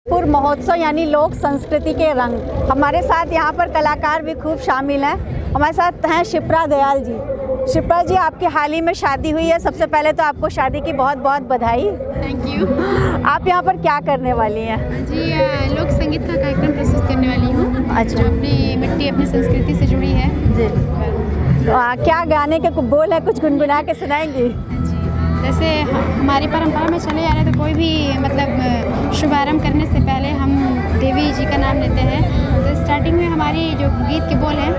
गोरखपुर महोत्सव यानी लोक संस्कृति के रंग। हमारे साथ यहाँ पर कलाकार भी खूब शामिल हैं। हमारे साथ हैं शिप्रा दयाल जी। शिप्रा जी, आपकी हाल ही में शादी हुई है। सबसे पहले तो आपको शादी की बहुत बहुत बधाई। Thank you. आप यहाँ पर क्या करने वाली हैं? जी, लोक संगीत का कार्यक्रम प्रस्तुत करने वाली हूँ। अच्छा। जो अपनी मिट्टी, अपनी संस्कृति से जुड़ी है। जी। क्या गाने के बोल है, कुछ गुनगुना के सुनाएंगी? जैसे हमारी परंपरा में चले आ रहे तो कोई भी मतलब शुभारंभ करने से पहले हम देवी जी का नाम लेते हैं। तो स्टार्टिंग में हमारी जो गीत के बोल हैं,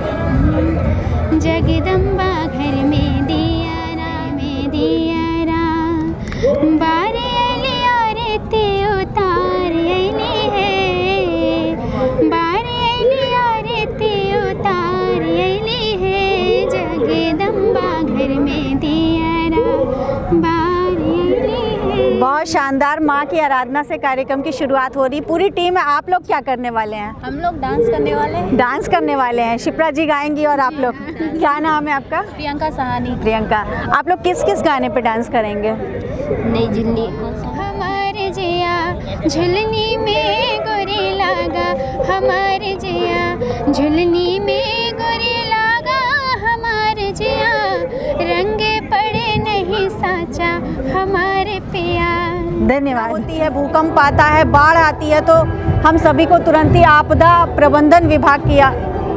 जगदम्बा घर में दियारा में दियारा बारे अली आरती उतार अली है, बारे अली आरती उतार अली है, जगदम्बा घर में दियारा बारे अली है। बहुत शानदार। माँ की आराधना से कार्यक्रम की शुरुआत हो रही। पूरी टीम है। आप लोग क्या करने वाले हैं? हम लोग डांस करने वाले हैं। डांस करने वाले हैं। शिप्रा जी गाएंगी और आप लोग? क्या नाम है आपका? प्रियंका सहानी। प्रियंका। आप लोग किस किस गाने पे डांस करेंगे? नई झिल्ली। हमारे जिया झुलनी में गोरी लागा, हमारे जिया झुलनी में गोरी लागा, हमारे जिया रंगे पड़े नहीं साचा हमारे पिया। धन्यवाद। होती है, भूकंप आता है, बाढ़ आती है तो हम सभी को तुरंत ही आपदा प्रबंधन विभाग की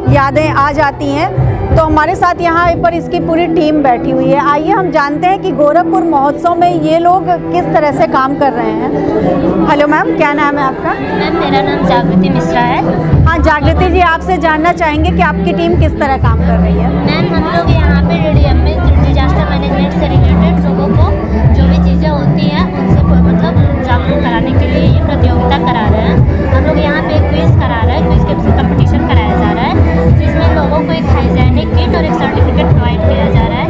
यादें आ जाती हैं। तो हमारे साथ यहाँ पर इसकी पूरी टीम बैठी हुई है। आइए हम जानते हैं कि गोरखपुर महोत्सव में ये लोग किस तरह से काम कर रहे हैं। हेलो मैम, क्या नाम है आपका? मैम, मेरा नाम जागृति मिश्रा है। हाँ जागृति जी, आपसे जानना चाहेंगे कि आपकी टीम किस तरह काम कर रही है? मैम, हम लोग यहाँ पे रेडियम में डिजास्टर मैनेजमेंट से रिलेटेड लोगों को जो भी चीज़ें होती हैं उनसे मतलब जागरूक कराने के लिए ये प्रतियोगिता करा रहे हैं। हम लोग यहाँ पे क्विज करा रहे हैं, क्विज के थ्रू कंपटीशन कराया जा रहा है, जिसमें लोगों को एक हाइजेनिक किट और एक सर्टिफिकेट प्रोवाइड किया जा रहा है।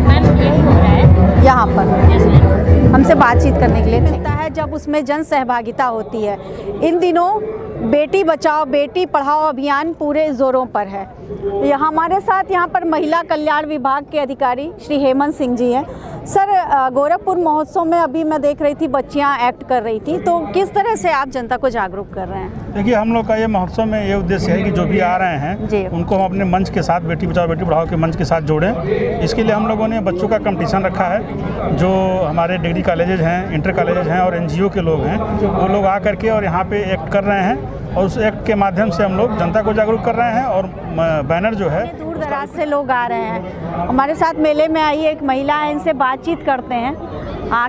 मैम, यही हो रहा है यहाँ पर। Yes ma'am. हमसे बातचीत करने के लिए मिलता है जब उसमें जन सहभागिता होती है। इन दिनों बेटी बचाओ बेटी पढ़ाओ अभियान पूरे जोरों पर है। हमारे साथ यहाँ पर महिला कल्याण विभाग के अधिकारी श्री हेमंत सिंह जी हैं। सर, गोरखपुर महोत्सव में अभी मैं देख रही थी बच्चियाँ एक्ट कर रही थी, तो किस तरह से आप जनता को जागरूक कर रहे हैं? देखिए, हम लोग का ये महोत्सव में ये उद्देश्य है कि जो भी आ रहे हैं उनको हम अपने मंच के साथ, बेटी बचाओ बेटी पढ़ाओ के मंच के साथ जोड़ें। इसके लिए हम लोगों ने बच्चों का कंपटीशन रखा है। जो हमारे डिग्री कॉलेजेस हैं, इंटर कॉलेजेस हैं और NGO के लोग हैं, वो लोग आ करके और यहाँ पे एक्ट कर रहे हैं और उस एक्ट के माध्यम से हम लोग जनता को जागरूक कर रहे हैं। और बैनर जो है, दूर दराज से लोग आ रहे हैं। हमारे साथ मेले में आई एक महिला है, इनसे बातचीत करते हैं।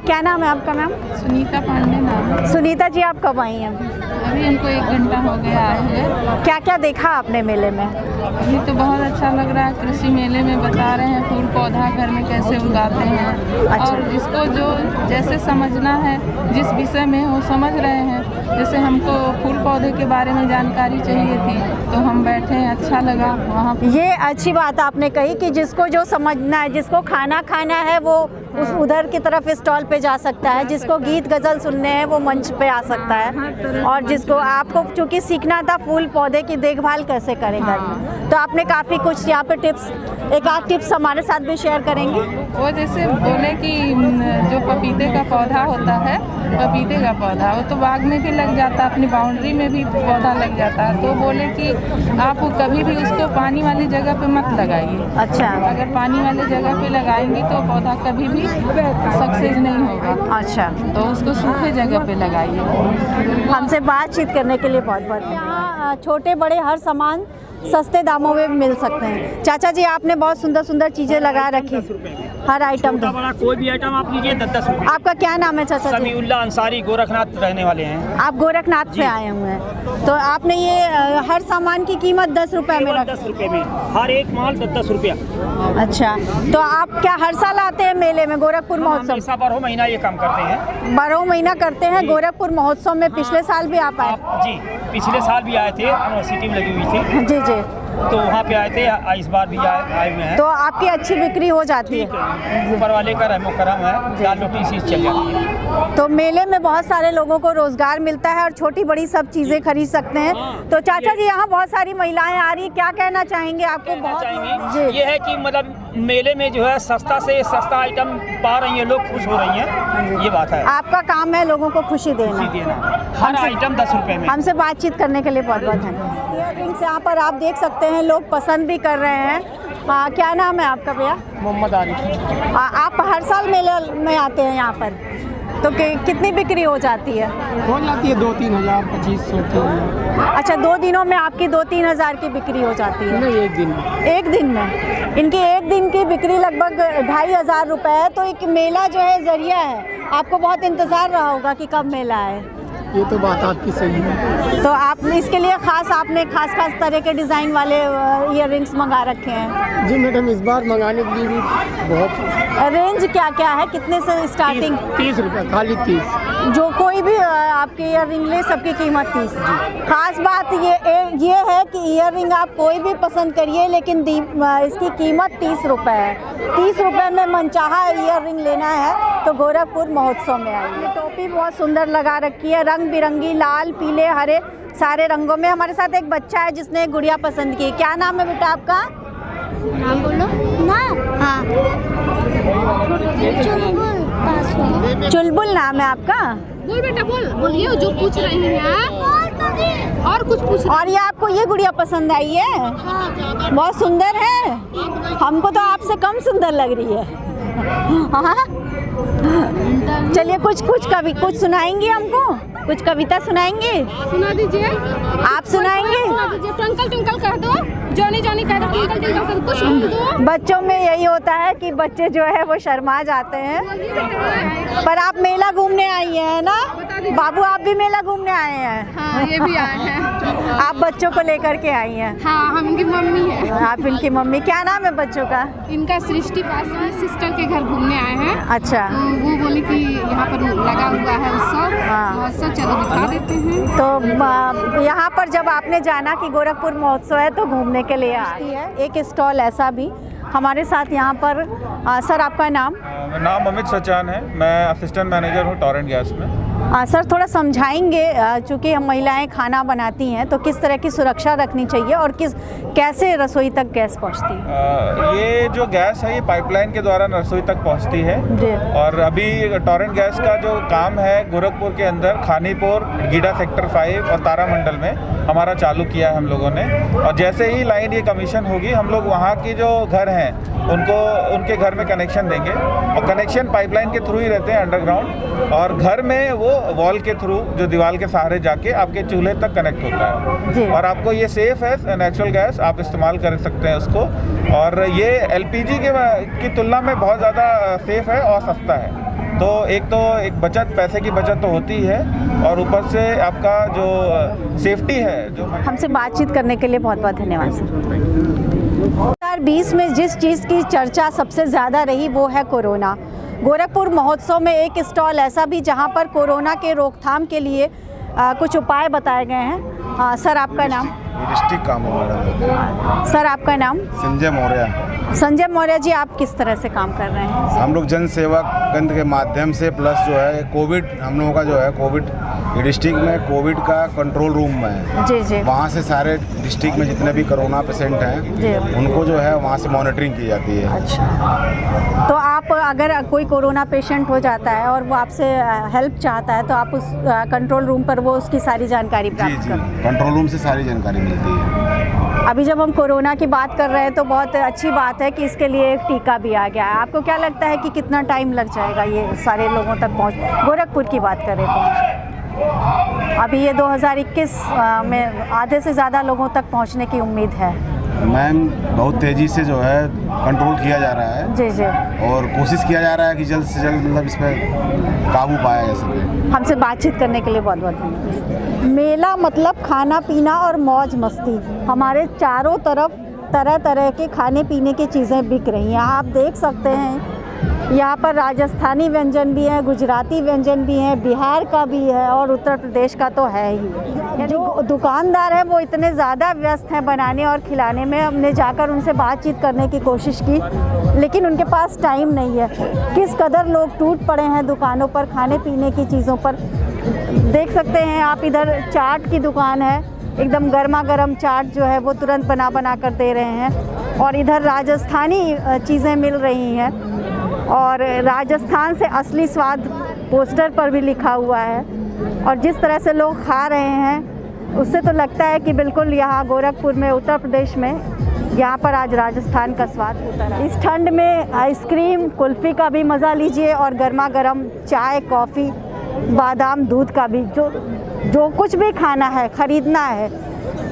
क्या नाम है आपका मैम? सुनीता पांडे नाम। सुनीता जी, आप कब आई हैं? अभी हमको 1 घंटा हो गया आए हुए। क्या क्या देखा आपने मेले में? अभी तो बहुत अच्छा लग रहा है। कृषि मेले में बता रहे हैं फूल पौधा घर में कैसे उगाते हैं। अच्छा। और जिसको जो जैसे समझना है, जिस विषय में वो समझ रहे हैं। जैसे हमको फूल पौधे के बारे में जानकारी चाहिए थी तो हम बैठे, अच्छा लगा वहाँ। ये अच्छी बात आपने कही कि जिसको जो समझना है, जिसको खाना खाना है वो उस उधर की तरफ स्टॉल पे जा सकता है, जिसको गीत गज़ल सुनने हैं वो मंच पे आ सकता है, और जिसको आपको चूँकि सीखना था फूल पौधे की देखभाल कैसे करें घर में, तो आपने काफ़ी कुछ यहाँ पे टिप्स, एक आध टिप्स हमारे साथ भी शेयर करेंगे। वो जैसे बोले कि जो पपीते का पौधा होता है, पपीते का पौधा वो तो बाग में भी लग जाता है, अपनी बाउंड्री में भी पौधा लग जाता है। तो बोले कि आप कभी भी उसको पानी वाली जगह पे मत लगाइए। अच्छा। अगर पानी वाली जगह पे लगाएंगी तो पौधा कभी भी सक्सेस नहीं होगा। अच्छा। तो उसको सूखे जगह पे लगाइए। हमसे बातचीत करने के लिए बहुत बहुत। यहाँ छोटे बड़े हर सामान सस्ते दामों में मिल सकते हैं। चाचा जी, आपने बहुत सुंदर सुंदर चीज़ें लगा रखी, हर आइटम का। बड़ा कोई भी आइटम आप लीजिए 10-10 रुपये। आपका क्या नाम है चाचा जी? समीउल्ला अंसारी, गोरखनाथ रहने वाले हैं। आप गोरखनाथ से आए हुए हैं, तो आपने ये हर सामान की कीमत 10 रुपये में रखी? 10 रुपये में, हर एक माल 10-10 रुपया। अच्छा, तो आप क्या हर साल आते हैं मेले में गोरखपुर महोत्सव? हम 12 महीना ये काम करते हैं। 12 महीना करते हैं गोरखपुर महोत्सव में। पिछले साल भी आप आए? जी, पिछले साल भी आए थे, यूनिवर्सिटी में लगी हुई थी। जी जी। तो वहाँ पे आए थे, इस बार भी आए हुए हैं। तो आपकी अच्छी बिक्री हो जाती है? ऊपर वाले का रहमो करम है, दाल रोटी इसी से चल जाती है। तो मेले में बहुत सारे लोगों को रोजगार मिलता है और छोटी बड़ी सब चीज़ें खरीद सकते हैं। तो चाचा जी, यहाँ बहुत सारी महिलाएं आ रही, क्या कहना चाहेंगे आपको? ये है कि मतलब मेले में जो है सस्ता से सस्ता आइटम पा रही हैं, लोग खुश हो रही हैं, ये बात है। आपका काम है लोगों को खुशी खुशी देना, हर आइटम 10 रुपए में। हमसे बातचीत करने के लिए बहुत बहुत धन्यवाद। इयररिंग्स यहाँ पर आप देख सकते हैं, लोग पसंद भी कर रहे हैं। क्या नाम है आपका भैया? मोहम्मद आरिफ। आप हर साल मेले में आते हैं यहाँ पर, तो कितनी बिक्री हो जाती है? हो जाती है 2-3 हज़ार, 2500, 3,000। अच्छा, 2 दिनों में आपकी 2-3 हज़ार की बिक्री हो जाती है? नहीं, एक दिन में। एक दिन में इनकी एक दिन की बिक्री लगभग 2,500 रुपये है। तो एक मेला जो है ज़रिया है, आपको बहुत इंतज़ार रहा होगा कि कब मेला है। ये तो बात आपकी सही है। तो आप इसके लिए आपने खास तरह के डिज़ाइन वाले इयररिंग्स मंगा रखे हैं? जी मैडम, इस बार मंगाने के लिए भी बहुत। रेंज क्या क्या है, कितने से स्टार्टिंग? 30 रुपये, खाली 30। जो कोई भी आपके इयररिंग ले, सबकी कीमत 30। खास बात ये है कि इयररिंग आप कोई भी पसंद करिए, लेकिन इसकी कीमत 30 रुपये है। 30 रुपये में मनचाहा इयररिंग लेना है तो गोरखपुर महोत्सव में आइए। टोपी बहुत सुंदर लगा रखी है, रंग बिरंगी, लाल, पीले, हरे, सारे रंगों में। हमारे साथ एक बच्चा है जिसने एक गुड़िया पसंद की। क्या नाम है बेटा आपका? नाम बोलो ना। हाँ, चुलबुल नाम है आपका? बोल बेटा बोल, बोलिए जो पूछ रही हैं और कुछ पूछ। और ये आपको ये गुड़िया पसंद आई है? बहुत सुंदर है, हमको तो आपसे कम सुंदर लग रही है। हाँ, चलिए कुछ सुनाएंगे हमको? कुछ कविता सुनाएंगे? सुना दीजिए। आप सुनाएंगे? सुना दीजिए। ट्विंकल ट्विंकल कह दो, जॉनी जॉनी कह दो, ट्विंकल ट्विंकल कह दो, कुछ बोल दो। बच्चों में यही होता है कि बच्चे जो है वो शर्मा जाते हैं। पर आप मेला घूमने आई हैं ना बाबू? आप भी मेला घूमने आए हैं? हाँ, ये भी आए हैं। आप बच्चों को लेकर के आई हैं? हाँ, हम इनकी मम्मी है। आप इनकी मम्मी। क्या नाम है बच्चों का? इनका सृष्टि पास में सिस्टर के घर घूमने आए हैं। अच्छा, तो वो बोली कि यहाँ पर लगा हुआ है उत्सव, हाँ। महोत्सव, चलो दिखा देते हैं। तो यहाँ पर जब आपने जाना कि गोरखपुर महोत्सव है तो घूमने के लिए आई है। एक स्टॉल ऐसा भी हमारे साथ यहाँ पर। सर, आपका नाम? मेरा नाम अमित सचान है, मैं असिस्टेंट मैनेजर हूँ टोरेंट गैस में। सर, थोड़ा समझाएंगे, चूँकि हम महिलाएं खाना बनाती हैं तो किस तरह की सुरक्षा रखनी चाहिए और कैसे रसोई तक गैस पहुँचती है? ये जो गैस है ये पाइपलाइन के द्वारा रसोई तक पहुँचती है। जी। और अभी टोरेंट गैस का जो काम है गोरखपुर के अंदर खानीपुर, गीडा सेक्टर 5 और तारामंडल में हमारा चालू किया है हम लोगों ने। और जैसे ही लाइन ये कमीशन होगी, हम लोग वहाँ की जो घर हैं उनके घर में कनेक्शन देंगे। और कनेक्शन पाइपलाइन के थ्रू ही रहते हैं अंडरग्राउंड, और घर में वो वॉल के थ्रू जो दीवार के सहारे जाके आपके चूल्हे तक कनेक्ट होता है। और आपको ये सेफ़ है, नेचुरल गैस आप इस्तेमाल कर सकते हैं उसको। और ये LPG की तुलना में बहुत ज़्यादा सेफ़ है और सस्ता है। तो एक बचत, पैसे की बचत तो होती है, और ऊपर से आपका जो सेफ्टी है। जो हमसे बातचीत करने के लिए बहुत बहुत धन्यवाद सर। 2020 में जिस चीज़ की चर्चा सबसे ज़्यादा रही वो है कोरोना। गोरखपुर महोत्सव में एक स्टॉल ऐसा भी जहां पर कोरोना के रोकथाम के लिए कुछ उपाय बताए गए हैं। सर, आपका नाम? डिस्ट्रिक्ट काम है मैडम। सर, आपका नाम? संजय मौर्य। संजय मौर्य जी, आप किस तरह से काम कर रहे हैं? हम लोग जन सेवा केंद्र के माध्यम से, प्लस जो है कोविड, हम लोगों का जो है कोविड डिस्ट्रिक्ट में कोविड का कंट्रोल रूम में है। जी जी। वहाँ से सारे डिस्ट्रिक्ट में जितने भी कोरोना पेशेंट हैं उनको जो है वहाँ से मॉनिटरिंग की जाती है। अच्छा, तो आप अगर कोई कोरोना पेशेंट हो जाता है और वो आपसे हेल्प चाहता है तो आप उस कंट्रोल रूम पर वो उसकी सारी जानकारी प्राप्त कर? कंट्रोल रूम से सारी जानकारी मिलती है। अभी जब हम कोरोना की बात कर रहे हैं तो बहुत अच्छी बात है कि इसके लिए एक टीका भी आ गया है। आपको क्या लगता है कि कितना टाइम लग जाएगा ये सारे लोगों तक पहुँच? गोरखपुर की बात करें तो अभी ये 2021 में आधे से ज़्यादा लोगों तक पहुंचने की उम्मीद है। मैम, बहुत तेज़ी से जो है कंट्रोल किया जा रहा है। जी जी। और कोशिश किया जा रहा है कि जल्द से जल्द मतलब इस पर काबू पाया जा सके। हमसे बातचीत करने के लिए बहुत बहुत धन्यवाद। मेला मतलब खाना पीना और मौज मस्ती। हमारे चारों तरफ तरह तरह के खाने पीने की चीज़ें बिक रही हैं। आप देख सकते हैं यहाँ पर राजस्थानी व्यंजन भी हैं, गुजराती व्यंजन भी हैं, बिहार का भी है और उत्तर प्रदेश का तो है ही। जो दुकानदार हैं वो इतने ज़्यादा व्यस्त हैं बनाने और खिलाने में। हमने जाकर उनसे बातचीत करने की कोशिश की, लेकिन उनके पास टाइम नहीं है। किस कदर लोग टूट पड़े हैं दुकानों पर, खाने पीने की चीज़ों पर। देख सकते हैं आप, इधर चाट की दुकान है, एकदम गर्मा गर्म चाट जो है वो तुरंत बना कर दे रहे हैं। और इधर राजस्थानी चीज़ें मिल रही हैं और राजस्थान से असली स्वाद पोस्टर पर भी लिखा हुआ है। और जिस तरह से लोग खा रहे हैं उससे तो लगता है कि बिल्कुल यहाँ गोरखपुर में, उत्तर प्रदेश में, यहाँ पर आज राजस्थान का स्वाद उतर है। इस ठंड में आइसक्रीम, कुल्फ़ी का भी मज़ा लीजिए और गर्मा गर्म चाय, कॉफ़ी, बादाम दूध का भी, जो कुछ भी खाना है, ख़रीदना है,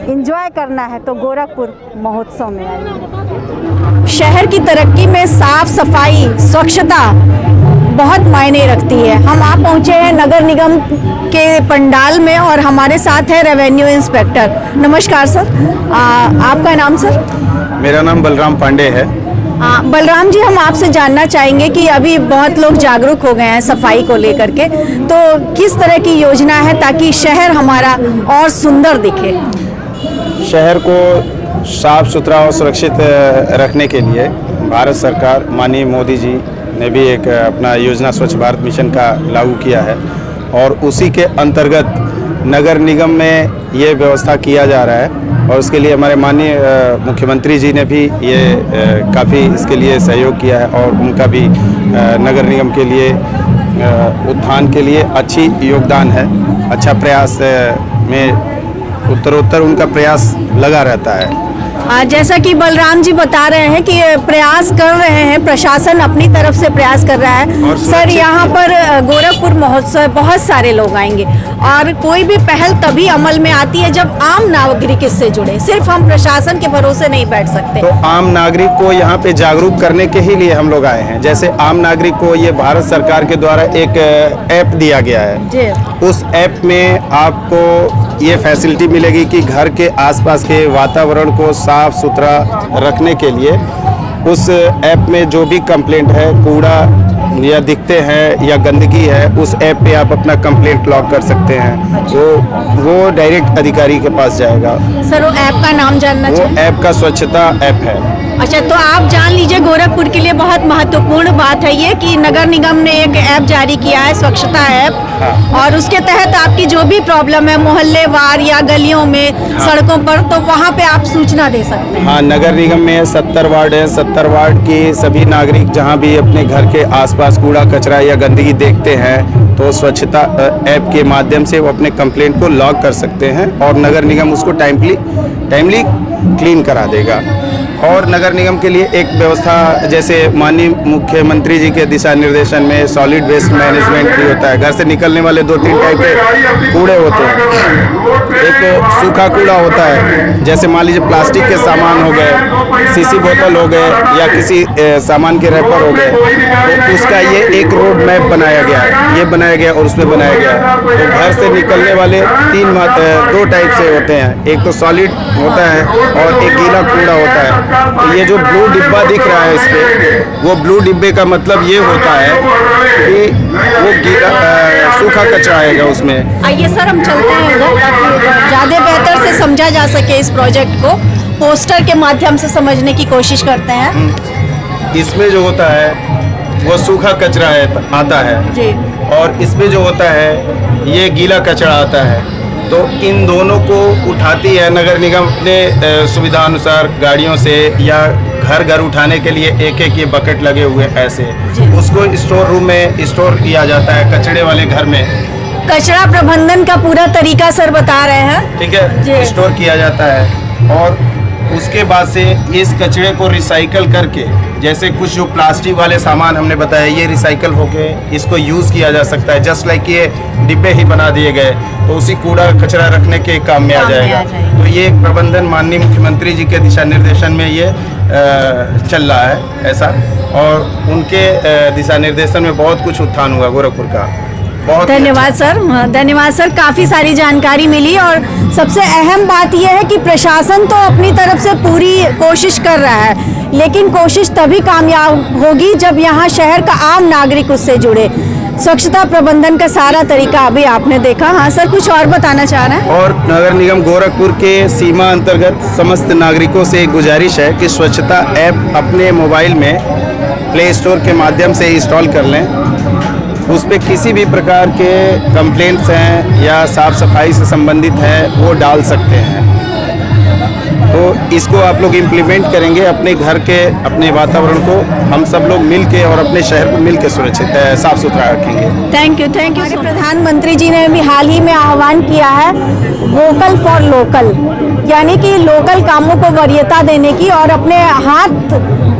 एंजॉय करना है तो गोरखपुर महोत्सव में आइए। शहर की तरक्की में साफ सफाई, स्वच्छता बहुत मायने रखती है। हम आप पहुँचे हैं नगर निगम के पंडाल में और हमारे साथ है रेवेन्यू इंस्पेक्टर। नमस्कार सर, आपका नाम सर? मेरा नाम बलराम पांडे है। बलराम जी, हम आपसे जानना चाहेंगे कि अभी बहुत लोग जागरूक हो गए हैं सफाई को लेकर के, तो किस तरह की योजना है ताकि शहर हमारा और सुंदर दिखे? शहर को साफ सुथरा और सुरक्षित रखने के लिए भारत सरकार, माननीय मोदी जी ने भी एक अपना योजना स्वच्छ भारत मिशन का लागू किया है और उसी के अंतर्गत नगर निगम में ये व्यवस्था किया जा रहा है और उसके लिए हमारे माननीय मुख्यमंत्री जी ने भी ये काफ़ी इसके लिए सहयोग किया है और उनका भी नगर निगम के लिए उत्थान के लिए अच्छी योगदान है। अच्छा प्रयास में उत्तरोत्तर उनका प्रयास लगा रहता है। जैसा कि बलराम जी बता रहे हैं कि प्रयास कर रहे हैं, प्रशासन अपनी तरफ से प्रयास कर रहा है। सर, यहाँ पर गोरखपुर महोत्सव बहुत सारे लोग आएंगे और कोई भी पहल तभी अमल में आती है जब आम नागरिक इससे जुड़े। सिर्फ हम प्रशासन के भरोसे नहीं बैठ सकते। तो आम नागरिक को यहाँ पे जागरूक करने के ही लिए हम लोग आए हैं। जैसे आम नागरिक को ये भारत सरकार के द्वारा एक ऐप दिया गया है जी। उस ऐप में आपको ये फैसिलिटी मिलेगी कि घर के आसपास के वातावरण को साफ सुथरा रखने के लिए उस ऐप में जो भी कंप्लेंट है, कूड़ा या दिखते हैं या गंदगी है, उस ऐप पे आप अपना कंप्लेंट लॉग कर सकते हैं। वो डायरेक्ट अधिकारी के पास जाएगा। सर, वो ऐप का नाम जानना चाहिए? वो ऐप का स्वच्छता ऐप है। अच्छा, तो आप जान लीजिए गोरखपुर के लिए बहुत महत्वपूर्ण बात है ये कि नगर निगम ने एक ऐप जारी किया है, स्वच्छता ऐप। हाँ। और उसके तहत आपकी जो भी प्रॉब्लम है मोहल्लेवार या गलियों में, हाँ, सड़कों पर, तो वहाँ पे आप सूचना दे सकते हैं। हाँ, नगर निगम में 70 वार्ड है। 70 वार्ड के सभी नागरिक जहाँ भी अपने घर के आसपास कूड़ा कचरा या गंदगी देखते हैं तो स्वच्छता ऐप के माध्यम से वो अपने कंप्लेंट को लॉग कर सकते हैं और नगर निगम उसको टाइमली क्लीन करा देगा। और नगर निगम के लिए एक व्यवस्था, जैसे माननीय मुख्यमंत्री जी के दिशा निर्देशन में सॉलिड वेस्ट मैनेजमेंट भी होता है। घर से निकलने वाले 2-3 टाइप के कूड़े होते हैं। एक सूखा कूड़ा होता है, जैसे मान लीजिए प्लास्टिक के सामान हो गए, सीसी बोतल हो गए या किसी सामान के रैपर हो गए, तो उसका ये एक रोड मैप बनाया गया है, ये बनाया गया और उसमें बनाया गया है। तो घर से निकलने वाले 2 टाइप से होते हैं, एक तो सॉलिड होता है और एक गीला कूड़ा होता है। तो ये जो ब्लू डिब्बा दिख रहा है इस पे, वो ब्लू डिब्बे का मतलब ये होता है कि वो गीला सूखा कचरा आएगा उसमें। आइए सर, हम चलते हैं उधर ताकि ज़्यादा बेहतर से समझा जा सके। इस प्रोजेक्ट को पोस्टर के माध्यम से समझने की कोशिश करते हैं। इसमें जो होता है वो सूखा कचरा आता है जी, और इसमें जो होता है ये गीला कचरा आता है। तो इन दोनों को उठाती है नगर निगम अपने सुविधा अनुसार गाड़ियों से, या घर घर उठाने के लिए एक ये बकेट लगे हुए ऐसे, उसको स्टोर रूम में स्टोर किया जाता है कचरे वाले घर में। कचरा प्रबंधन का पूरा तरीका सर बता रहे हैं। ठीक है, स्टोर किया जाता है और उसके बाद से इस कचरे को रिसाइकल करके, जैसे कुछ जो प्लास्टिक वाले सामान हमने बताया, ये रिसाइकल होके इसको यूज़ किया जा सकता है। जस्ट लाइक ये डिब्बे ही बना दिए गए तो उसी कूड़ा कचरा रखने के काम में आ जाएगा। तो ये एक प्रबंधन माननीय मुख्यमंत्री जी के दिशा निर्देशन में ये चल रहा है ऐसा, और उनके दिशा निर्देशन में बहुत कुछ उत्थान हुआ गोरखपुर का। बहुत धन्यवाद सर, धन्यवाद सर, काफ़ी सारी जानकारी मिली। और सबसे अहम बात यह है कि प्रशासन तो अपनी तरफ से पूरी कोशिश कर रहा है, लेकिन कोशिश तभी कामयाब होगी जब यहाँ शहर का आम नागरिक उससे जुड़े। स्वच्छता प्रबंधन का सारा तरीका अभी आपने देखा। हाँ सर, कुछ और बताना चाह रहे हैं? और नगर निगम गोरखपुर के सीमा अंतर्गत समस्त नागरिकों से एक गुजारिश है कि स्वच्छता ऐप अपने मोबाइल में प्ले स्टोर के माध्यम से इंस्टॉल कर लें। उस पर किसी भी प्रकार के कंप्लेंट्स हैं या साफ़ सफाई से संबंधित है वो डाल सकते हैं। तो इसको आप लोग इम्प्लीमेंट करेंगे अपने घर के, अपने वातावरण को हम सब लोग मिल के और अपने शहर को मिल के सुरक्षित साफ सुथरा रखेंगे। Thank you. प्रधानमंत्री जी ने भी हाल ही में आह्वान किया है वोकल फॉर लोकल, यानी कि लोकल कामों को वरीयता देने की, और अपने हाथ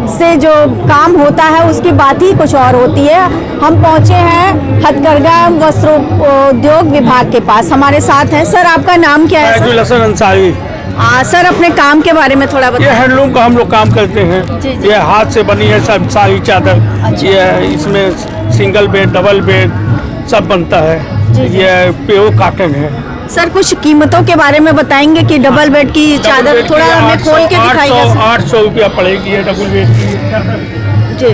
से जो काम होता है उसकी बात ही कुछ और होती है। हम पहुंचे हैं हथकरघा वस्त्रोद्योग विभाग के पास, हमारे साथ हैं। सर, आपका नाम क्या है? लसन अंसारी। सर, अपने काम के बारे में थोड़ा बताइए। ये हैंडलूम का हम लोग काम करते हैं। ये हाथ से बनी है सब सारी चादर। अच्छा। ये इसमें सिंगल बेड, डबल बेड सब बनता है। ये प्योर कॉटन है। सर, कुछ कीमतों के बारे में बताएंगे कि डबल बेड की चादर थोड़ा हमें खोल के दिखाइए। 800 रुपया पड़ेगी है डबल बेड की जी।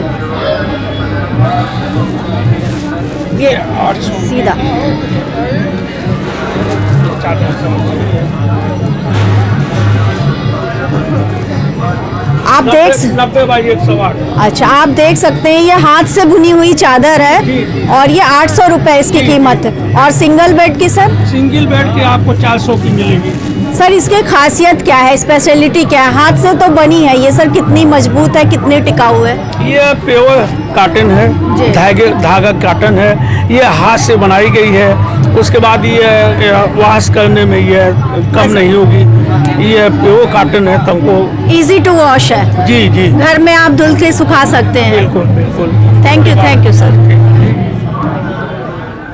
ये 800 सीधा। आप देख 90 बाई 108। अच्छा, आप देख सकते हैं ये हाथ से बुनी हुई चादर है और ये 800 रुपए इसकी कीमत। और सिंगल बेड की सर? सिंगल बेड की आपको 400 की मिलेगी। सर, इसकी खासियत क्या है, स्पेशलिटी क्या है? हाथ से तो बनी है ये सर, कितनी मजबूत है, कितनी टिकाऊ है? ये प्योर कॉटन है, धागा कॉटन है। ये हाथ से बनाई गई है। उसके बाद ये वॉश करने में ये कम नहीं होगी। ये प्योर कॉटन है, तुमको इजी टू वॉश है। जी जी, घर में आप धुल के सुखा सकते हैं। बिल्कुल बिल्कुल। Thank you sir.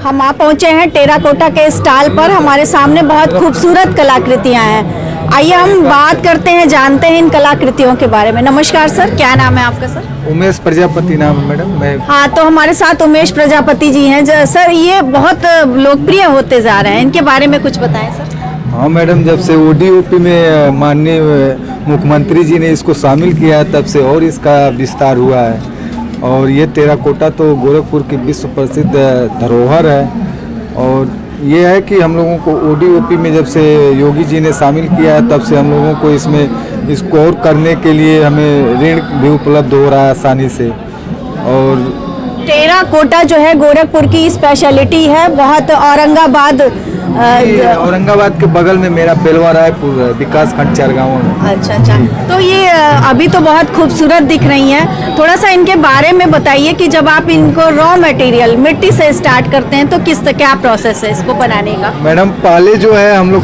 हम आप पहुंचे हैं टेराकोटा के स्टॉल पर। हमारे सामने बहुत खूबसूरत कलाकृतियां हैं। आइए हम बात करते हैं, जानते हैं इन कलाकृतियों के बारे में। नमस्कार सर, क्या नाम है आपका सर? उमेश प्रजापति नाम है मैडम। मैं हाँ, तो हमारे साथ उमेश प्रजापति जी हैं। सर, ये बहुत लोकप्रिय होते जा रहे हैं, इनके बारे में कुछ बताएं सर। हाँ मैडम, जब से ODOP में माननीय मुख्यमंत्री जी ने इसको शामिल किया है तब से और इसका विस्तार हुआ है। और ये टेराकोटा तो गोरखपुर की विश्व प्रसिद्ध धरोहर है। और ये है कि हम लोगों को ODOP में जब से योगी जी ने शामिल किया है तब से हम लोगों को इसको और करने के लिए हमें ऋण भी उपलब्ध हो रहा है आसानी से। और टेराकोटा जो है गोरखपुर की स्पेशलिटी है बहुत। औरंगाबाद के बगल में मेरा बेलवा रायपुर विकास खंड चारगांव में। अच्छा। तो ये अभी तो बहुत खूबसूरत दिख रही हैं। थोड़ा सा इनके बारे में बताइए कि जब आप इनको रॉ मटेरियल मिट्टी से स्टार्ट करते हैं तो क्या प्रोसेस है इसको बनाने का? मैडम, पहले जो है हम लोग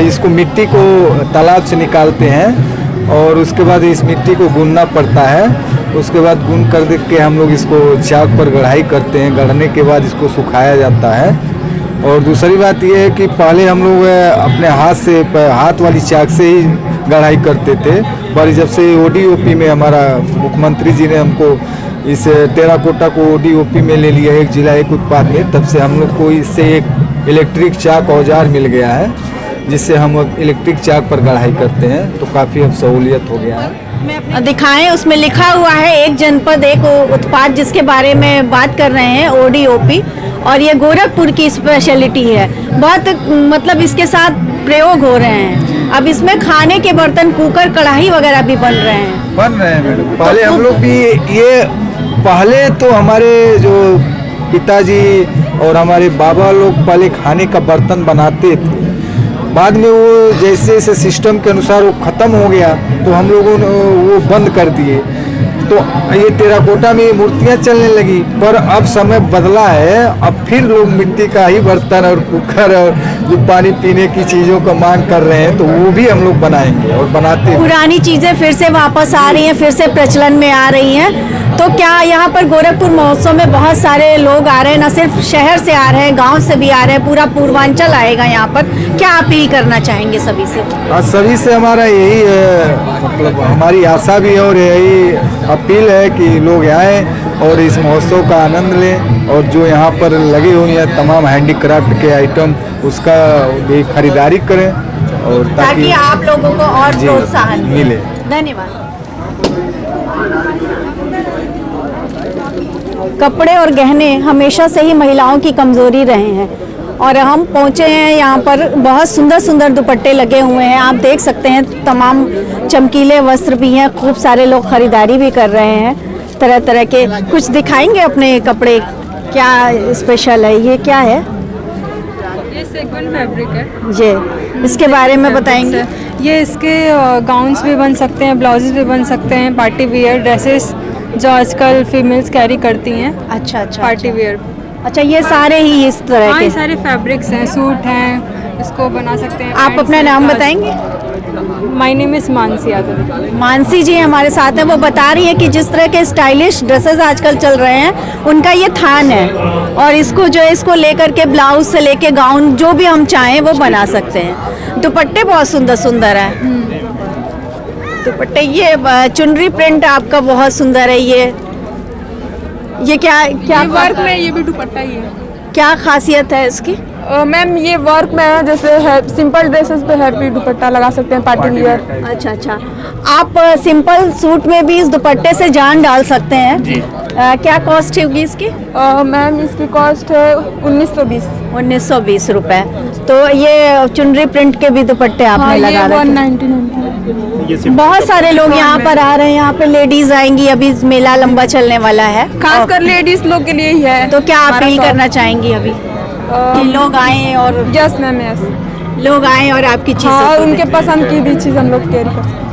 इसको मिट्टी को तालाब से निकालते हैं और उसके बाद इस मिट्टी को गूंदना पड़ता है। उसके बाद गूंद कर देख के हम लोग इसको चाक पर गढ़ाई करते हैं। गढ़ने के बाद इसको सुखाया जाता है। और दूसरी बात यह है कि पहले हम लोग अपने हाथ वाली चाक से ही गढ़ाई करते थे, पर जब से ODOP में हमारा मुख्यमंत्री जी ने हमको इस टेराकोटा को ODOP में ले लिया, एक जिला एक उत्पाद में, तब से हम लोग को इससे एक इलेक्ट्रिक चाक औजार मिल गया है जिससे हम इलेक्ट्रिक चाक पर गढ़ाई करते हैं। तो काफ़ी अब सहूलियत हो गया है। दिखाएं, उसमें लिखा हुआ है एक जनपद एक उत्पाद, जिसके बारे में बात कर रहे हैं ODOP। और ये गोरखपुर की स्पेशलिटी है बहुत, मतलब इसके साथ प्रयोग हो रहे हैं। अब इसमें खाने के बर्तन, कुकर, कढ़ाई वगैरह भी बन रहे हैं मैडम। पहले हम लोग भी पहले तो हमारे जो पिताजी और हमारे बाबा लोग पहले खाने का बर्तन बनाते थे। बाद में वो जैसे जैसे सिस्टम के अनुसार वो ख़त्म हो गया तो हम लोगों ने वो बंद कर दिए। तो ये टेराकोटा में मूर्तियाँ चलने लगी, पर अब समय बदला है। अब फिर लोग मिट्टी का ही बर्तन और कुकर और जो पानी पीने की चीज़ों का मांग कर रहे हैं, तो वो भी हम लोग बनाएंगे और बनाते हैं। पुरानी चीज़ें फिर से वापस आ रही हैं, फिर से प्रचलन में आ रही हैं। तो क्या यहाँ पर गोरखपुर महोत्सव में बहुत सारे लोग आ रहे हैं, न सिर्फ शहर से आ रहे हैं, गांव से भी आ रहे हैं, पूरा पूर्वांचल आएगा यहाँ पर? क्या अपील करना चाहेंगे सभी से? सभी से हमारा यही मतलब हमारी आशा भी है और यही अपील है कि लोग आएँ और इस महोत्सव का आनंद लें। और जो यहाँ पर लगे हुए हैं तमाम हैंडीक्राफ्ट के आइटम, उसका भी खरीदारी करें और ताकि आप लोगों को और प्रोत्साहन मिले। धन्यवाद। कपड़े और गहने हमेशा से ही महिलाओं की कमजोरी रहे हैं और हम पहुंचे हैं यहाँ पर। बहुत सुंदर सुंदर दुपट्टे लगे हुए हैं, आप देख सकते हैं। तमाम चमकीले वस्त्र भी हैं, खूब सारे लोग खरीदारी भी कर रहे हैं तरह तरह के। कुछ दिखाएंगे अपने कपड़े, क्या स्पेशल है? ये क्या है? ये सेक्वेंट फैब्रिक है जी, इसके बारे में बताएंगे? ये इसके गाउन्स भी बन सकते हैं, ब्लाउजेस भी बन सकते हैं, पार्टी वियर ड्रेसेस जो आजकल फीमेल्स कैरी करती हैं। अच्छा अच्छा, पार्टी वियर। अच्छा, ये सारे ही इस तरह हाँ, के ये सारे फैब्रिक्स हैं, सूट हैं, इसको बना सकते हैं। आप अपना नाम बताएंगे? My name is Mansi Yadav. Mansi ji हमारे साथ हैं, वो बता रही है कि जिस तरह के स्टाइलिश ड्रेसेस आजकल चल रहे हैं उनका ये थान है, और इसको जो है इसको लेकर के ब्लाउज से लेके गाउन जो भी हम चाहें वो बना सकते हैं। दुपट्टे बहुत सुंदर सुंदर है, दुपट्टे। ये चुनरी प्रिंट आपका बहुत सुंदर है। ये क्या क्या ये वर्क में, ये भी दुपट्टा ही है। क्या खासियत है इसकी? मैम ये वर्क में है, जैसे सिंपल ड्रेसेस पे हैवी दुपट्टा लगा सकते हैं, पार्टी वियर। अच्छा अच्छा, आप सिंपल सूट में भी इस दुपट्टे से जान डाल सकते हैं जी। क्या कॉस्ट होगी इसकी? मैम इसकी कॉस्ट है 1920 रुपए। तो ये चुनरी प्रिंट के भी दुपट्टे आपने लगा रखे हैं। 199। बहुत सारे लोग यहाँ पर आ रहे हैं, यहाँ पे लेडीज आएंगी, अभी मेला लंबा चलने वाला है, खासकर लेडीज लोग के लिए ही है। तो क्या अपील करना चाहेंगी अभी कि लोग आए और? यस मैम, यस, लोग आए और आपकी चीज़, हाँ, उनके पसंद की भी चीज़ हम लोग कैरी कर सकते हैं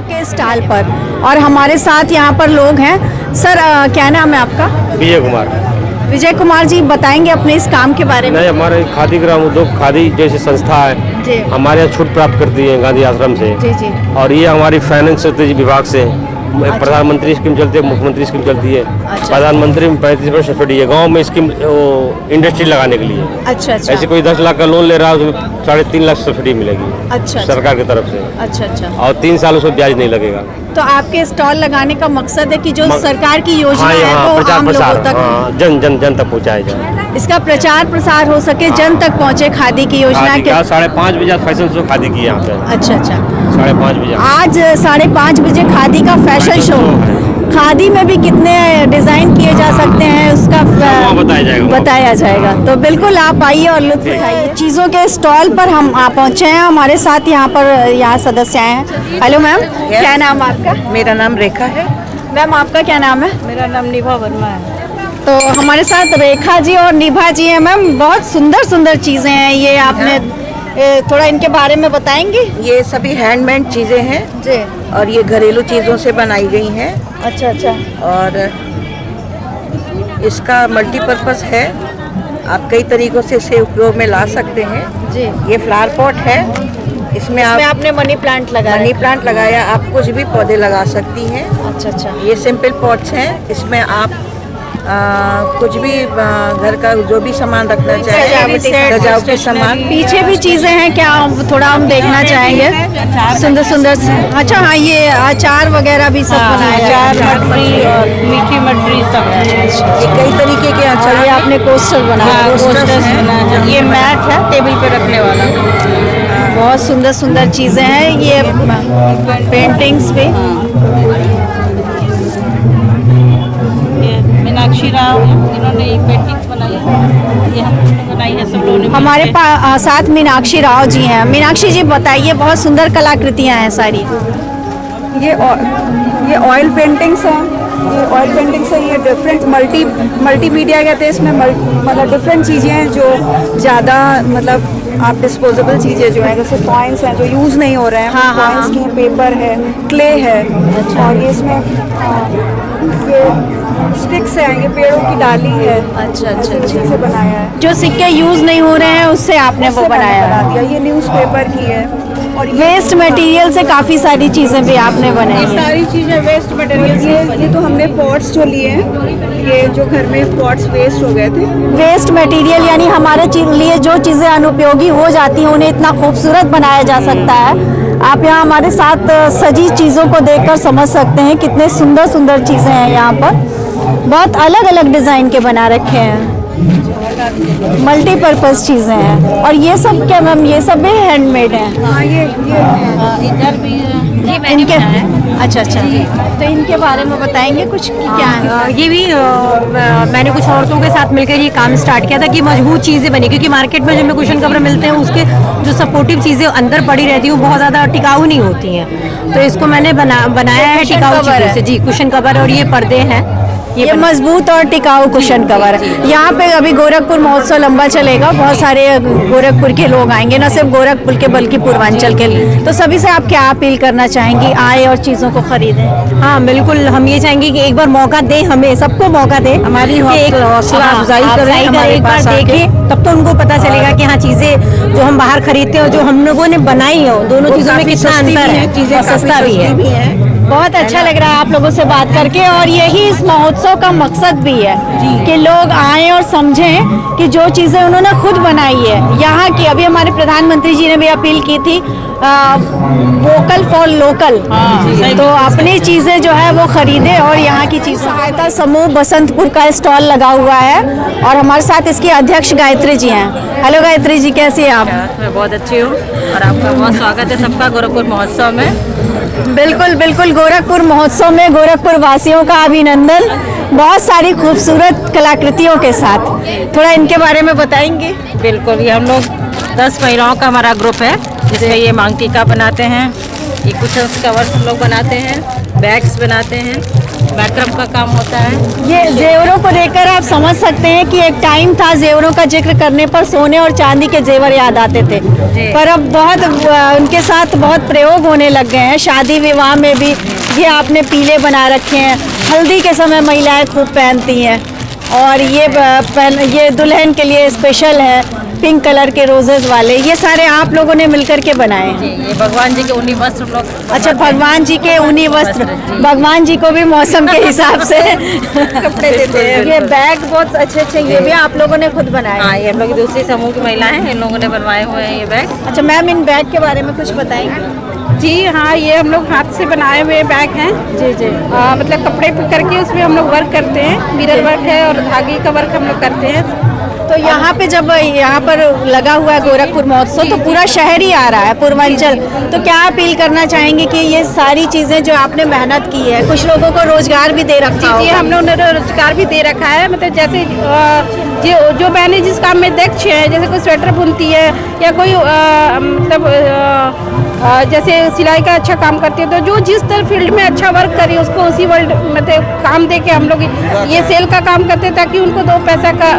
के स्टॉल पर। और हमारे साथ यहाँ पर लोग हैं। सर क्या नाम है आपका? विजय कुमार। विजय कुमार जी, बताएंगे अपने इस काम के बारे में? नहीं, हमारे खादी ग्राम उद्योग खादी जैसी संस्था है जी, हमारे यहाँ छूट प्राप्त करती है गांधी आश्रम से जी जी। और ये हमारी फाइनेंस विभाग से प्रधानमंत्री स्कीम चलती है, मुख्यमंत्री स्कीम चलती है। प्रधानमंत्री में 35% सब्सिडी है, गांव में स्कीम इंडस्ट्री लगाने के लिए। अच्छा अच्छा। ऐसे कोई 10 लाख का लोन ले रहा है उसमें 3.5 लाख सब्सिडी मिलेगी। अच्छा, सरकार की तरफ से। अच्छा अच्छा। और 3 साल उसमें ब्याज नहीं लगेगा। तो आपके स्टॉल लगाने का मकसद है कि जो सरकार की योजना है वो प्रचार आम प्रसार, लोगों तक, जन तक पहुँचाया जाए, इसका प्रचार प्रसार हो सके, जन तक पहुँचे खादी की योजना के। 5:30 बजे फैशन शो खादी की यहाँ पे। अच्छा अच्छा, 5:30 बजे आज 5:30 बजे खादी का फैशन शो। खादी में भी कितने डिजाइन किए जा सकते हैं उसका बताया जाएगा। तो बिल्कुल आप आइए और लुत्फ उठाइए। चीज़ों के स्टॉल पर हम पहुँचे हैं, हमारे साथ यहाँ सदस्य आए हैं। हेलो मैम, क्या नाम आपका? मेरा नाम रेखा है। मैम आपका क्या नाम है? मेरा नाम निभा वर्मा है। तो हमारे साथ रेखा जी और निभा जी हैं। मैम बहुत सुंदर सुंदर चीज़ें हैं, ये आपने थोड़ा इनके बारे में बताएंगी? ये सभी हैंडमेड चीज़ें हैं जी, और ये घरेलू चीज़ों से बनाई गई हैं। अच्छा अच्छा। और इसका मल्टीपर्पज़ है, आप कई तरीक़ों से इसे उपयोग में ला सकते हैं जी। ये फ्लावर पॉट है, इसमें आपने मनी प्लांट लगाया? मनी प्लांट लगाया, आप कुछ भी पौधे लगा सकती हैं। अच्छा अच्छा। ये सिंपल पॉट्स हैं, इसमें आप कुछ भी घर का जो भी सामान रखना चाहें, सजावटी सामान। पीछे भी चीज़ें हैं क्या? थोड़ा हम देखना चाहेंगे। सुंदर सुंदर। अच्छा हाँ, ये अचार वगैरह भी सब बनाया है, मीठी मटरी सब। ये कई तरीके के अचार। ये आपने कोस्टर बनाया? ये मैट है टेबल पे रखने वाला। बहुत सुंदर सुंदर चीज़ें हैं। ये पेंटिंग्स भी। मीनाक्षी राव इन्होंने पेंटिंग्स बनाई है, ये हमने बनाई है सब लोगों ने। हमारे साथ मीनाक्षी राव जी हैं। मीनाक्षी जी बताइए, बहुत सुंदर कलाकृतियाँ हैं सारी। ये ऑयल पेंटिंग्स हैं, ये ऑयल पेंटिंग्स है। ये डिफरेंट मल्टीमीडिया कहते हैं, इसमें मतलब डिफरेंट चीज़ें हैं जो ज़्यादा मतलब आप डिस्पोजेबल चीज़ें जो हैं, जैसे कॉइन्स हैं जो यूज़ नहीं हो रहे हैं, कॉइन्स की पेपर है, क्ले है। अच्छा। और ये इसमें ये स्टिक्स हैं, ये पेड़ों की डाली है। अच्छा अच्छा अच्छा। से बनाया है, जो सिक्के यूज़ नहीं हो रहे हैं उससे आपने वो बनाया बना दिया। ये न्यूज़पेपर की है। और वेस्ट मटेरियल से काफ़ी सारी चीज़ें भी आपने बनाई हैं। सारी चीज़ें वेस्ट मटेरियल। ये तो हमने पॉट्स जो लिए हैं, ये जो घर में पॉट्स वेस्ट हो गए थे। वेस्ट मटेरियल यानी हमारे लिए जो चीज़ें अनुपयोगी हो जाती हैं उन्हें इतना खूबसूरत बनाया जा सकता है। आप यहाँ हमारे साथ सजी चीज़ों को देखकर समझ सकते हैं कितने सुंदर सुंदर चीज़ें हैं यहाँ पर। बहुत अलग अलग डिज़ाइन के बना रखे हैं, मल्टीपर्पज़ चीज़ें हैं। और ये सब क्या मैम, ये सब भी हैंडमेड हैं? हाँ, ये इधर भी इनके। अच्छा अच्छा। तो इनके बारे में बताएंगे कुछ कि क्या है? ये भी मैंने कुछ औरतों के साथ मिलकर ये काम स्टार्ट किया था कि मजबूत चीज़ें बनी, क्योंकि मार्केट में जो हमें कुशन कवर मिलते हैं उसके जो सपोर्टिव चीज़ें अंदर पड़ी रहती हैं वो बहुत ज़्यादा टिकाऊ नहीं होती हैं। तो इसको मैंने बनाया है टिकाऊ चीज़ों से। जी, कुशन कवर। और ये पर्दे हैं, ये मजबूत और टिकाऊ कुशन कवर है। यहाँ पे अभी गोरखपुर महोत्सव लंबा चलेगा, बहुत सारे गोरखपुर के लोग आएंगे, न सिर्फ गोरखपुर के बल्कि पूर्वांचल के। तो सभी से आप क्या अपील करना चाहेंगी, आए और चीज़ों को खरीदें? हाँ बिल्कुल, हम ये चाहेंगे कि एक बार मौका दें, हमें सबको मौका दें, हमारी हौसला अफजाई करें, एक बार देखें, तब तो उनको पता चलेगा कि हाँ चीज़ें जो हम बाहर खरीदते हो, जो हम लोगों ने बनाई हो, दोनों चीज़ों में कितना अंतर है, चीज़ें सस्ता भी है। बहुत अच्छा लग रहा है आप लोगों से बात करके, और यही इस महोत्सव का मकसद भी है कि लोग आएं और समझें कि जो चीज़ें उन्होंने खुद बनाई है यहाँ की। अभी हमारे प्रधानमंत्री जी ने भी अपील की थी वोकल फॉर लोकल, तो अपनी चीज़ें जो है वो खरीदे और यहाँ की चीज़। सहायता समूह बसंतपुर का स्टॉल लगा हुआ है और हमारे साथ इसकी अध्यक्ष गायत्री जी हैं। हेलो गायत्री जी, कैसी हैं आप? मैं बहुत अच्छी हूँ और आपका बहुत स्वागत है सबका गोरखपुर महोत्सव में। बिल्कुल बिल्कुल, गोरखपुर महोत्सव में गोरखपुर वासियों का अभिनंदन, बहुत सारी खूबसूरत कलाकृतियों के साथ। थोड़ा इनके बारे में बताएंगे? बिल्कुल, ये हम लोग 10 महिलाओं का हमारा ग्रुप है जिसमें ये मांग टीका बनाते हैं, ये कुछ कवर्स हम लोग बनाते हैं, बैग्स बनाते हैं, मेकअप का काम होता है। ये जेवरों को देखकर आप समझ सकते हैं कि एक टाइम था जेवरों का जिक्र करने पर सोने और चांदी के जेवर याद आते थे, पर अब बहुत उनके साथ बहुत प्रयोग होने लग गए हैं। शादी विवाह में भी ये आपने पीले बना रखे हैं, हल्दी के समय महिलाएं खूब पहनती हैं, और ये दुल्हन के लिए स्पेशल है पिंक कलर के रोजेज वाले। ये सारे आप लोगों ने मिलकर के बनाए हैं? ये भगवान जी के ऊनी वस्त्र लोग। अच्छा, भगवान जी के ऊनी वस्त्र, भगवान जी को भी मौसम के हिसाब से कपड़े देते हैं। ये बैग बहुत अच्छे, ये भी आप लोगों ने खुद बनाए? हाँ, ये हम लोग दूसरी समूह की महिलाएं हैं, इन लोगों ने बनवाए हुए हैं ये बैग। अच्छा मैम, इन बैग के बारे में कुछ बताएंगे? जी हाँ, ये हम लोग हाथ से बनाए हुए बैग हैं। जी। मतलब कपड़े पे करके उसमें हम लोग वर्क करते हैं, मिरर वर्क है और धागे का वर्क हम लोग करते हैं। तो यहाँ पे जब यहाँ पर लगा हुआ है गोरखपुर महोत्सव, तो पूरा शहर ही आ रहा है, पूर्वांचल, तो क्या अपील करना चाहेंगे कि ये सारी चीज़ें जो आपने मेहनत की है, कुछ लोगों को रोजगार भी दे रखा है? जी, हम लोगों ने रोजगार भी दे रखा है। मतलब जैसे जो बहनें जिस काम में दक्ष है, जैसे कोई स्वेटर बुनती है या कोई मतलब जैसे सिलाई का अच्छा काम करती है, तो जो जिस तरह फील्ड में अच्छा वर्क करे उसको उसी वर्ल्ड मतलब काम दे के हम लोग ये सेल का काम करते हैं ताकि उनको 2 पैसा का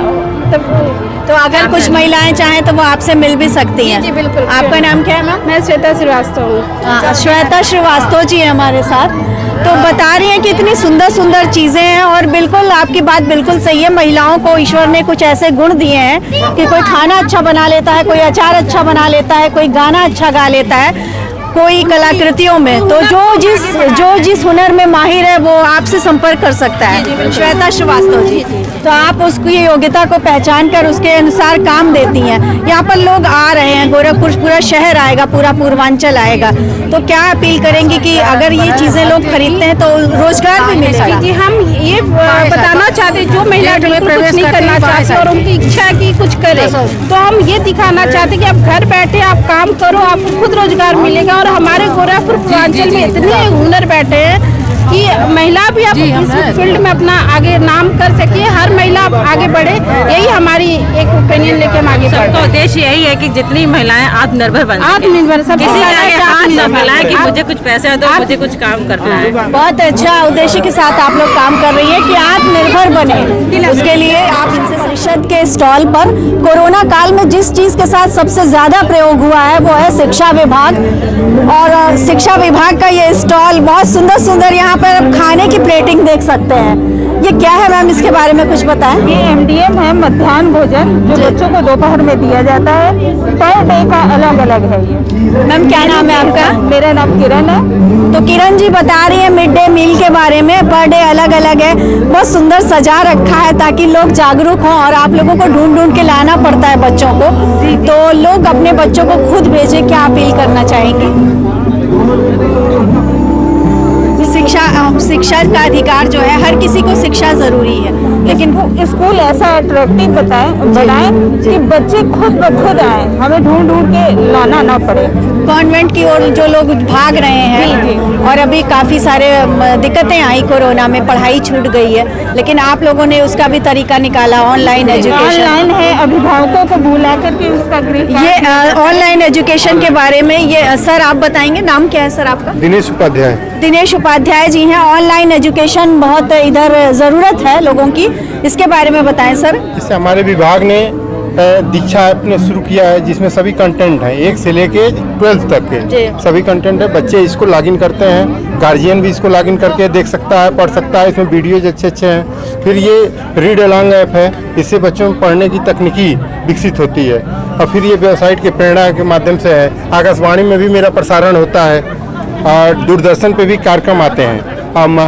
तो अगर कुछ महिलाएं चाहें तो वो आपसे मिल भी सकती हैं? जी बिल्कुल। आपका नाम क्या है मैम? मैं श्वेता श्रीवास्तव हूँ। श्वेता श्रीवास्तव जी है हमारे साथ, तो बता रही हैं कि इतनी सुंदर सुंदर चीज़ें हैं, और बिल्कुल आपकी बात बिल्कुल सही है। महिलाओं को ईश्वर ने कुछ ऐसे गुण दिए हैं कि कोई खाना अच्छा बना लेता है, कोई अचार अच्छा बना लेता है, कोई गाना अच्छा गा लेता है, कोई कलाकृतियों में, तो जो जिस हुनर में माहिर है वो आपसे संपर्क कर सकता है। श्वेता श्रीवास्तव जी, तो आप उसकी योग्यता को पहचान कर उसके अनुसार काम देती हैं। यहाँ पर लोग आ रहे हैं, गोरखपुर पूरा शहर आएगा, पूरा पूर्वांचल आएगा, तो क्या अपील करेंगे कि अगर ये चीज़ें लोग खरीदते हैं तो रोजगार भी मिलेगा? जी, हम ये बताना चाहते हैं, जो महिला बिल्कुल कुछ नहीं करना चाहते और उनकी इच्छा है कि कुछ करे, तो हम ये दिखाना चाहते हैं कि आप घर बैठे आप काम करो, आपको खुद रोजगार मिलेगा। और हमारे गोरखपुर पूर्वांचल में इतने हुनर बैठे हैं कि महिला भी आप इस फील्ड में अपना आगे नाम कर सके, हर महिला आगे बढ़े, यही हमारी एक ओपिनियन लेके हम आगे बढ़ते हैं। उद्देश्य यही है कि जितनी महिलाएं आत्मनिर्भर बन सकें। आत्मनिर्भर सब महिलाएं कि मुझे कुछ पैसे है तो मुझे कुछ काम करना है। बहुत अच्छा उद्देश्य के साथ आप लोग काम कर रही है कि आत्मनिर्भर बने। उसके लिए आप इनसे परिषद के स्टॉल पर कोरोना काल में जिस चीज़ के साथ सबसे ज़्यादा प्रयोग हुआ है वो है शिक्षा विभाग, और शिक्षा विभाग का ये स्टॉल बहुत सुंदर सुंदर, यहाँ पर आप खाने की प्लेटिंग देख सकते हैं। ये क्या है मैम, इसके बारे में कुछ बताएं? ये MDM है, मध्याह्न भोजन, जो बच्चों को दोपहर में दिया जाता है। पर डे का अलग अलग है ये। मैम क्या नाम है आपका? मेरा नाम किरण है। तो किरण जी बता रही है मिड डे मील के बारे में, पर डे अलग अलग है, बहुत सुंदर सजा रखा है ताकि लोग जागरूक हों, और आप लोगों को ढूंढ ढूंढ के लाना पड़ता है बच्चों को, तो लोग अपने बच्चों को खुद भेजें। क्या अपील करना चाहेंगे? शिक्षा का अधिकार जो है, हर किसी को शिक्षा जरूरी है, लेकिन स्कूल ऐसा अट्रैक्टिव बनाएं कि बच्चे खुद ब खुद आए, हमें ढूंढ ढूंढ के लाना ना पड़े। कॉन्वेंट की ओर जो लोग भाग रहे हैं और अभी काफ़ी सारे दिक्कतें आई कोरोना में, पढ़ाई छूट गई है, लेकिन आप लोगों ने उसका भी तरीका निकाला, ऑनलाइन एजुकेशन। ऑनलाइन है, अभिभावकों को बुला करके उसका ये ऑनलाइन एजुकेशन के बारे में ये सर आप बताएंगे, नाम क्या है सर आपका? दिनेश उपाध्याय। दिनेश उपाध्याय जी हैं। ऑनलाइन एजुकेशन बहुत इधर ज़रूरत है लोगों की, इसके बारे में बताएं सर। इससे हमारे विभाग ने दीक्षा ऐप ने शुरू किया है, जिसमें सभी कंटेंट हैं, 1 से लेके 12th तक के सभी कंटेंट है। बच्चे इसको लॉगिन करते हैं, गार्जियन भी इसको लॉगिन करके देख सकता है, पढ़ सकता है। इसमें वीडियोज अच्छे हैं। फिर ये रीड अलॉन्ग ऐप है, इससे बच्चों में पढ़ने की तकनीकी विकसित होती है। और फिर ये वेबसाइट के प्रेरणा के माध्यम से है। आकाशवाणी में भी मेरा प्रसारण होता है और दूरदर्शन पे भी कार्यक्रम आते हैं।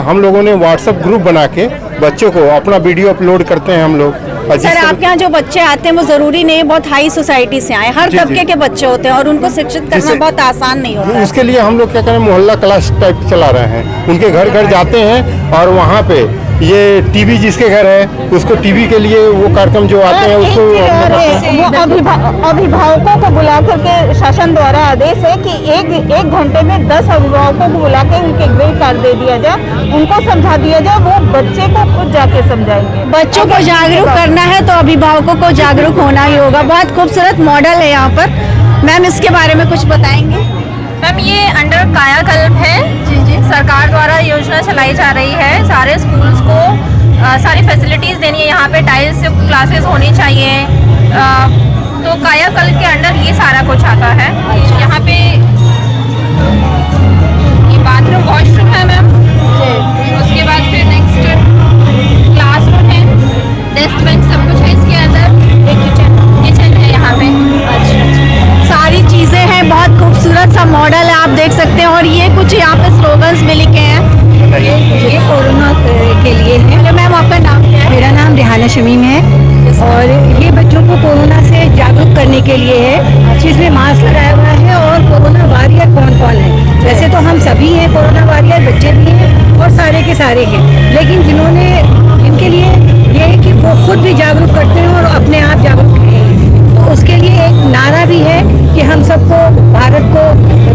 हम लोगों ने व्हाट्सएप ग्रुप बना के बच्चों को अपना वीडियो अपलोड करते हैं हम लोग। सर आपके यहाँ जो बच्चे आते हैं वो जरूरी नहीं है बहुत हाई सोसाइटी से आए, हर तबके के बच्चे होते हैं और उनको शिक्षित करना बहुत आसान नहीं होता। उसके लिए हम लोग क्या करें, मोहल्ला क्लास टाइप चला रहे हैं। उनके घर घर जाते हैं और वहाँ पे ये टीवी जिसके घर है उसको टीवी के लिए वो कार्यक्रम जो आते हैं उसको अभिभावकों को बुला करके शासन द्वारा आदेश है कि एक घंटे में 10 अभिभावकों को बुला के उनके ग्रेड कार्ड दे दिया जाए, उनको समझा दिया जाए, वो बच्चे को खुद जाके समझाएंगे। बच्चों को जागरूक करना है तो अभिभावकों को जागरूक होना ही होगा। बहुत खूबसूरत मॉडल है यहाँ पर। मैम इसके बारे में कुछ बताएंगे? मैम ये अंडर कायाकल्प है। जी सरकार द्वारा योजना चलाई जा रही है। सारे स्कूल्स को सारी फैसिलिटीज़ देनी है। यहाँ पे टाइल्स क्लासेस होनी चाहिए। तो कायाकल्प के अंडर ये सारा कुछ आता है। यहाँ पे ये बाथरूम वॉशरूम है मैम। उसके बाद फिर नेक्स्ट क्लासरूम है, डेस्क बेंच सब कुछ है इसके अंदर। एक किचन है यहाँ पे। सारी चीज़ें हैं, बहुत खूबसूरत सा मॉडल है, आप देख सकते हैं। और ये कुछ यहाँ पे स्लोगन्स भी लिखे हैं। ये कोरोना के लिए है। मैम आपका नाम क्या है? मेरा नाम रिहाना शमीम है और ये बच्चों को कोरोना से जागरूक करने के लिए है, जिसमें मास्क लगाया हुआ है। और कोरोना वॉरियर कौन कौन है? वैसे तो हम सभी हैं कोरोना वॉरियर, बच्चे भी हैं और सारे के सारे हैं, लेकिन जिन्होंने इनके लिए ये है कि वो खुद भी जागरूक करते हैं और अपने आप जागरूक हैं। तो उसके लिए एक नारा भी है कि हम सबको भारत को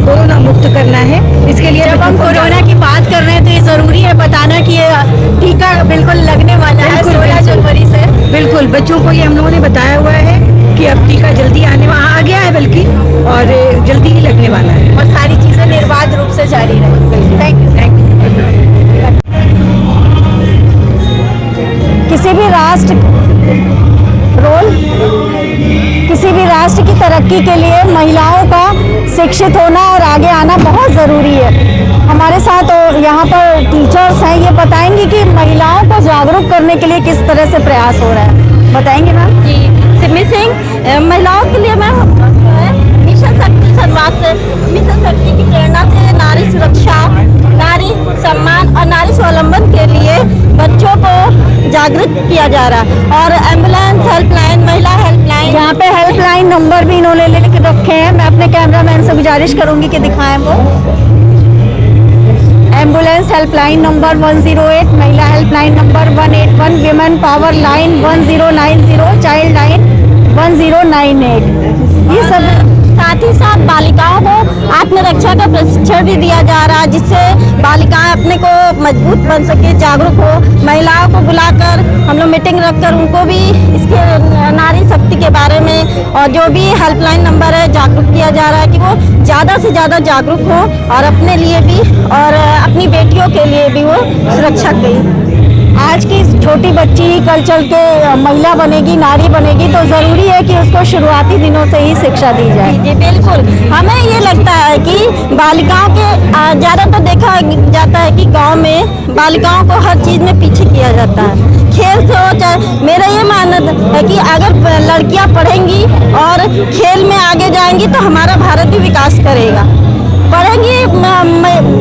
कोरोना मुक्त करना है। इसके लिए जब हम कोरोना की बात कर रहे हैं तो ये ज़रूरी है बताना कि ये टीका बिल्कुल लगने वाला है 16 जनवरी से। बिल्कुल, बच्चों को ये हम लोगों ने बताया हुआ है कि अब टीका जल्दी आ गया है बल्कि, और जल्दी ही लगने वाला है और सारी चीज़ें निर्बाध रूप से जारी रहेंगी। Thank you. किसी भी राष्ट्र की तरक्की के लिए महिलाओं का शिक्षित होना और आगे आना बहुत ज़रूरी है। हमारे साथ यहाँ पर टीचर्स हैं, ये बताएंगे कि महिलाओं को जागरूक करने के लिए किस तरह से प्रयास हो रहा है। बताएंगे मैम? जी, सिमी सिंह महिलाओं के लिए मैम मिशन शक्ति शुरुआत से, मिशन शक्ति की प्रेरणा से नारी सुरक्षा, नारी सम्मान और नारी स्वावलंबन के लिए बच्चों को जागरूक किया जा रहा है। और एम्बुलेंस हेल्पलाइन, महिला हेल्पलाइन, यहाँ पे हेल्पलाइन नंबर भी इन्होंने ले के रखे हैं। मैं अपने कैमरामैन से गुजारिश करूँगी कि दिखाएं वो। एम्बुलेंस हेल्पलाइन नंबर 108, महिला helpline number 181, women power line 1090, child line 1098। ये सब साथ ही साथ बालिकाओं को आत्मरक्षा का प्रशिक्षण भी दिया जा रहा है, जिससे बालिकाएं अपने को मजबूत बन सके, जागरूक हो। महिलाओं को बुलाकर हम लोग मीटिंग रखकर उनको भी इसके नारी शक्ति के बारे में और जो भी हेल्पलाइन नंबर है जागरूक किया जा रहा है कि वो ज़्यादा से ज़्यादा जागरूक हो और अपने लिए भी और अपनी बेटियों के लिए भी वो सुरक्षक रहे। आज की छोटी बच्ची ही कल चल के महिला बनेगी, नारी बनेगी, तो ज़रूरी है कि उसको शुरुआती दिनों से ही शिक्षा दी जाए। जी बिल्कुल, हमें ये लगता है कि बालिकाओं के ज़्यादातर देखा जाता है कि गांव में बालिकाओं को हर चीज़ में पीछे किया जाता है। खेल से हो चाहे, मेरा ये मानना है कि अगर लड़कियाँ पढ़ेंगी और खेल में आगे जाएंगी तो हमारा भारत भी विकास करेगा। पढ़ेंगी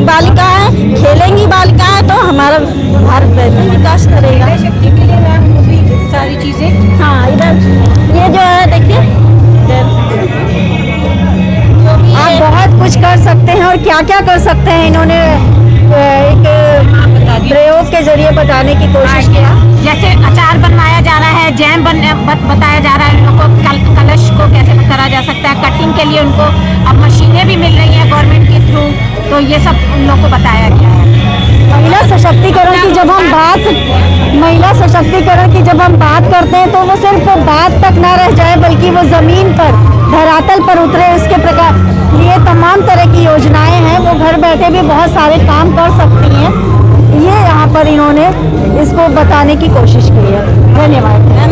बालिकाएं, खेलेंगी बालिकाएं तो हमारा भारत बेहतर विकास करेगा। शक्ति के लिए मैम वो भी सारी चीज़ें, हाँ इधर ये जो है देखिए, आप बहुत कुछ कर सकते हैं। और क्या क्या कर सकते हैं इन्होंने एक प्रयोग के जरिए बताने की कोशिश किया। जैसे अचार बनवाया जा रहा है, जैम बताया जा रहा है, उन लोगों को कलश को कैसे करा जा सकता है, कटिंग के लिए उनको अब मशीनें भी मिल रही हैं गवर्नमेंट के थ्रू, तो ये सब उन लोगों को बताया गया है। महिला सशक्तिकरण की जब हम बात करते हैं तो वो सिर्फ बात तक ना रह जाए, बल्कि वो ज़मीन पर धरातल पर उतरे। इसके प्रकार लिए तमाम तरह की योजनाएं हैं, वो घर बैठे भी बहुत सारे काम कर सकती हैं। ये यहाँ पर इन्होंने इसको बताने की कोशिश की है। धन्यवाद।